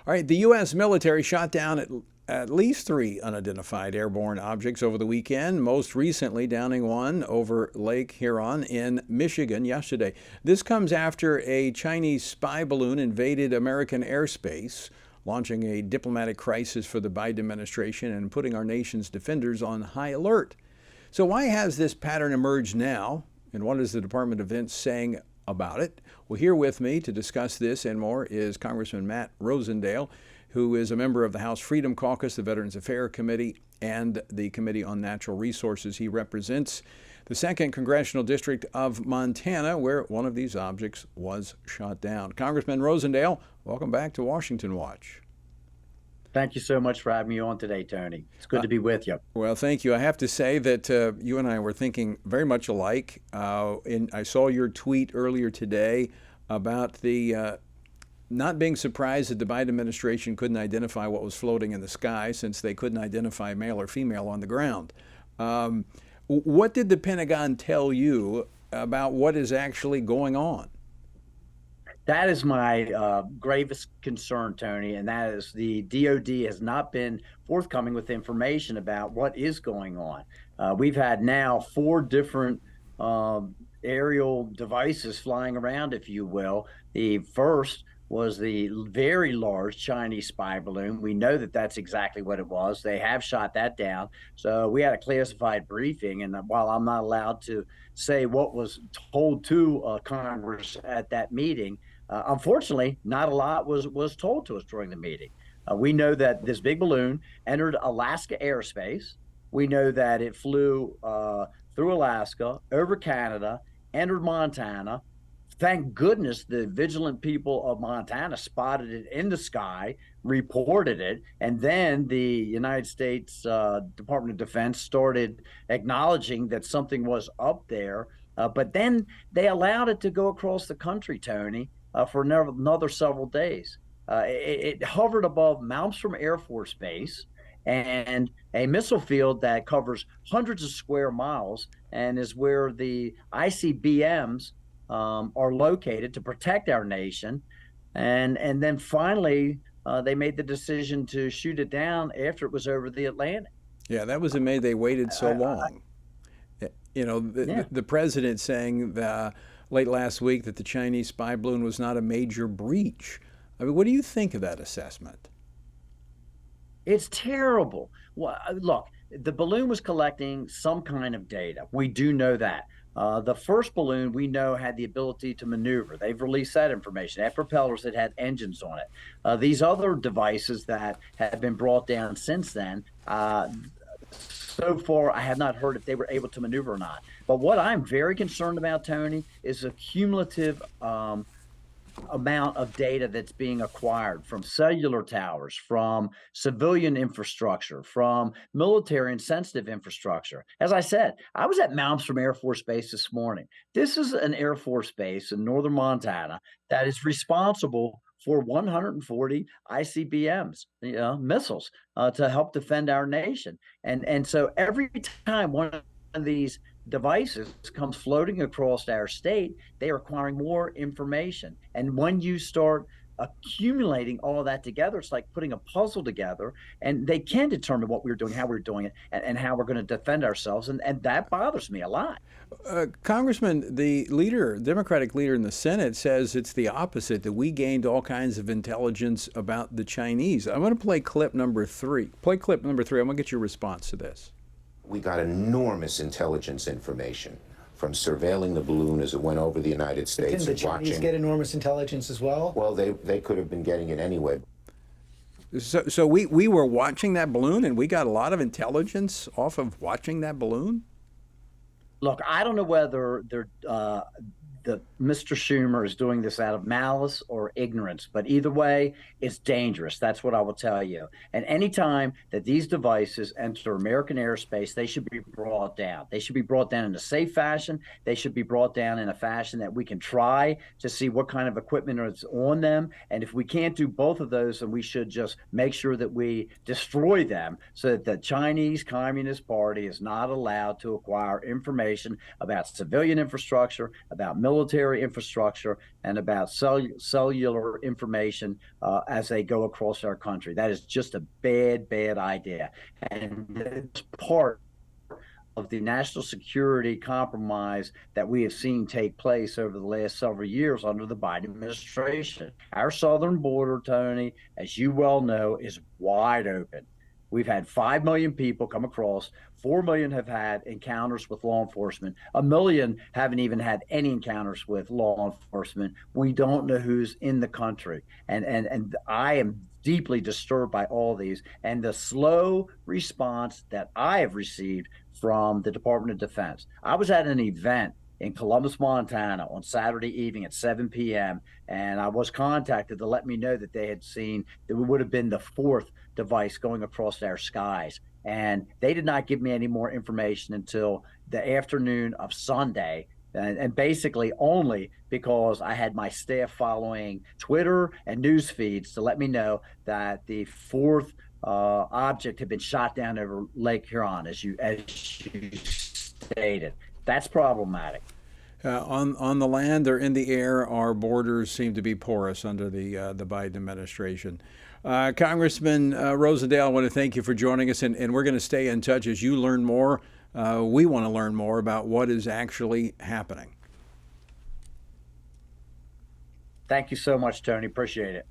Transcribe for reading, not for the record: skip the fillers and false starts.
All right, the U.S. military shot down at least three unidentified airborne objects over the weekend, most recently downing one over Lake Huron in Michigan yesterday. This comes after a Chinese spy balloon invaded American airspace, launching a diplomatic crisis for the Biden administration and putting our nation's defenders on high alert. So why has this pattern emerged now, and what is the Department of Defense saying about it? Well, here with me to discuss this and more is Congressman Matt Rosendale, who is a member of the House Freedom Caucus, the Veterans Affairs Committee, and the Committee on Natural Resources. He represents the 2nd Congressional District of Montana, where one of these objects was shot down. Congressman Rosendale, welcome back to Washington Watch. Thank you so much for having me on today, Tony. It's good to be with you. Well, thank you. I have to say that you and I were thinking very much alike. I saw your tweet earlier today about the not being surprised that the Biden administration couldn't identify what was floating in the sky since they couldn't identify male or female on the ground. What did the Pentagon tell you about what is actually going on? That is my gravest concern, Tony, and that is the DOD has not been forthcoming with information about what is going on. We've had now 4 different aerial devices flying around, if you will. The first was the very large Chinese spy balloon. We know that that's exactly what it was. They have shot that down. So we had a classified briefing, and while I'm not allowed to say what was told to Congress at that meeting, unfortunately, not a lot was told to us during the meeting. We know that this big balloon entered Alaska airspace. We know that it flew through Alaska, over Canada, entered Montana. Thank goodness the vigilant people of Montana spotted it in the sky, reported it, and then the United States Department of Defense started acknowledging that something was up there. But then they allowed it to go across the country, Tony, for another several days. It hovered above Malmstrom Air Force Base and a missile field that covers hundreds of square miles and is where the ICBMs are located to protect our nation. And then finally, they made the decision to shoot it down after it was over the Atlantic. Yeah, that was in May. They waited so long. The president saying late last week that the Chinese spy balloon was not a major breach. I mean, what do you think of that assessment? It's terrible. Well, look, the balloon was collecting some kind of data. We do know that. The first balloon we know had the ability to maneuver. They've released that information. It had propellers that had engines on it. These other devices that have been brought down since then, so far, I have not heard if they were able to maneuver or not. But what I'm very concerned about, Tony, is the cumulative amount of data that's being acquired from cellular towers, from civilian infrastructure, from military and sensitive infrastructure. As I said, I was at Malmstrom Air Force Base this morning. This is an Air Force base in northern Montana that is responsible for 140 ICBMs, missiles, to help defend our nation. And so every time one of these devices comes floating across our state, they are acquiring more information. And when you start accumulating all of that together, it's like putting a puzzle together, and they can determine what we're doing, how we're doing it, and how we're going to defend ourselves. And that bothers me a lot. Congressman, the Democratic leader in the Senate says it's the opposite, that we gained all kinds of intelligence about the Chinese. I'm going to play clip number 3. Play clip number 3. I'm going to get your response to this. We got enormous intelligence information from surveilling the balloon as it went over the United States. Didn't the Chinese get enormous intelligence as well? Well, they could have been getting it anyway. So we were watching that balloon, and we got a lot of intelligence off of watching that balloon? Look, I don't know whether Mr. Schumer is doing this out of malice or ignorance, but either way, it's dangerous. That's what I will tell you. And anytime that these devices enter American airspace, they should be brought down. They should be brought down in a safe fashion. They should be brought down in a fashion that we can try to see what kind of equipment is on them. And if we can't do both of those, then we should just make sure that we destroy them so that the Chinese Communist Party is not allowed to acquire information about civilian infrastructure, about military military infrastructure and about cellular information as they go across our country. That is just a bad idea. And it's part of the national security compromise that we have seen take place over the last several years under the Biden administration. Our southern border, Tony, as you well know, is wide open. We've had 5 million people come across. 4 million have had encounters with law enforcement. 1 million haven't even had any encounters with law enforcement. We don't know who's in the country. And I am deeply disturbed by all these and the slow response that I have received from the Department of Defense. I was at an event in Columbus, Montana on Saturday evening at 7 p.m. And I was contacted to let me know that they had seen that we would have been the fourth device going across our skies. And they did not give me any more information until the afternoon of Sunday. And basically only because I had my staff following Twitter and news feeds to let me know that the fourth object had been shot down over Lake Huron, as you stated. That's problematic. On the land or in the air, our borders seem to be porous under the Biden administration. Congressman Rosendale, I want to thank you for joining us, and we're going to stay in touch as you learn more. We want to learn more about what is actually happening. Thank you so much, Tony. Appreciate it.